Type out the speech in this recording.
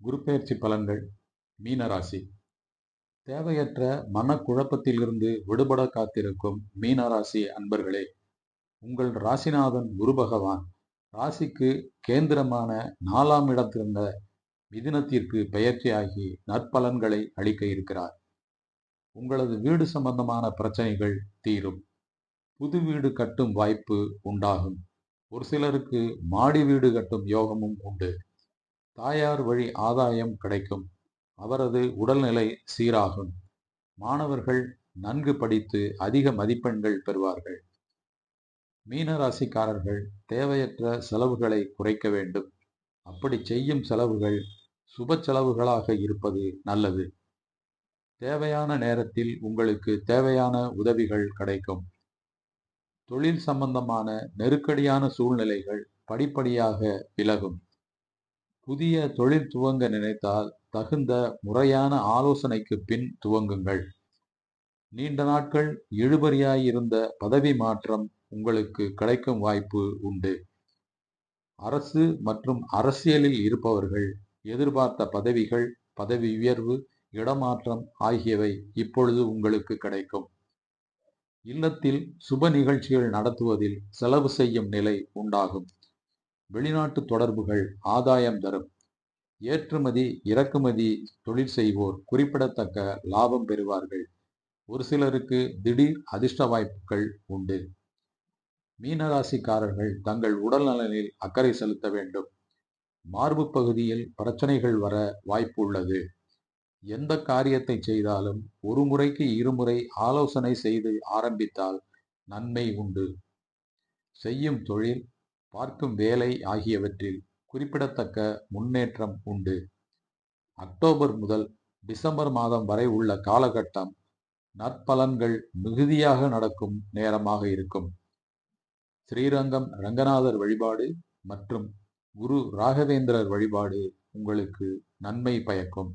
குருப்பெயர்ச்சி பலன்கள். மீனராசி. தேவையற்ற மனக்குழப்பத்திலிருந்து விடுபட காத்திருக்கும் மீனராசி அன்பர்களே, உங்கள் ராசிநாதன் குரு பகவான் ராசிக்கு கேந்திரமான 4ஆம் இடத்திருந்த மிதுனத்திற்கு பெயர்ச்சியாகி நற்பலன்களை அளிக்க இருக்கிறார். உங்களது வீடு சம்பந்தமான பிரச்சனைகள் தீரும். புது வீடு கட்டும் வாய்ப்பு உண்டாகும். ஒரு சிலருக்கு மாடி வீடு கட்டும் யோகமும் உண்டு. தாயார் வழி ஆதாயம் கிடைக்கும். அவரது உடல்நிலை சீராகும். மாணவர்கள் நன்கு படித்து அதிக மதிப்பெண்கள் பெறுவார்கள். மீனராசிக்காரர்கள் தேவையற்ற செலவுகளை குறைக்க வேண்டும். அப்படி செய்யும் செலவுகள் சுப செலவுகளாக இருப்பது நல்லது. தேவையான நேரத்தில் உங்களுக்கு தேவையான உதவிகள் கிடைக்கும். தொழில் சம்பந்தமான நெருக்கடியான சூழ்நிலைகள் படிப்படியாக விலகும். புதிய தொழில் துவங்க நினைத்தால் தகுந்த முறையான ஆலோசனைக்கு பின் துவங்குங்கள். நீண்ட நாட்கள் இழுபறியாயிருந்த பதவி மாற்றம் உங்களுக்கு கிடைக்கும் வாய்ப்பு உண்டு. அரசு மற்றும் அரசியலில் இருப்பவர்கள் எதிர்பார்த்த பதவிகள், பதவி உயர்வு, இடமாற்றம் ஆகியவை இப்பொழுது உங்களுக்கு கிடைக்கும். இல்லத்தில் சுப நிகழ்ச்சிகள் நடத்துவதில் செலவு செய்யும் நிலை உண்டாகும். வெளிநாட்டு தொடர்புகள் ஆதாயம் தரும். ஏற்றுமதி இறக்குமதி தொழில் செய்வோர் குறிப்பிடத்தக்க லாபம் பெறுவார்கள். ஒரு சிலருக்கு திடீர் அதிர்ஷ்ட வாய்ப்புகள் உண்டு. மீனராசிக்காரர்கள் தங்கள் உடல் நலனில் அக்கறை செலுத்த வேண்டும். மார்பு பகுதியில் பிரச்சனைகள் வர வாய்ப்பு உள்ளது. எந்த காரியத்தை செய்தாலும் ஒரு முறைக்கு இருமுறை ஆலோசனை செய்து ஆரம்பித்தால் நன்மை உண்டு. செய்யும் தொழில், பார்க்கும் வேலை ஆகியவற்றில் குறிப்பிடத்தக்க முன்னேற்றம் உண்டு. அக்டோபர் முதல் டிசம்பர் மாதம் வரை உள்ள காலகட்டம் நற்பலன்கள் மிகுதியாக நடக்கும் நேரமாக இருக்கும். ஸ்ரீரங்கம் ரங்கநாதர் வழிபாடு மற்றும் குரு ராகவேந்திரர் வழிபாடு உங்களுக்கு நன்மை பயக்கும்.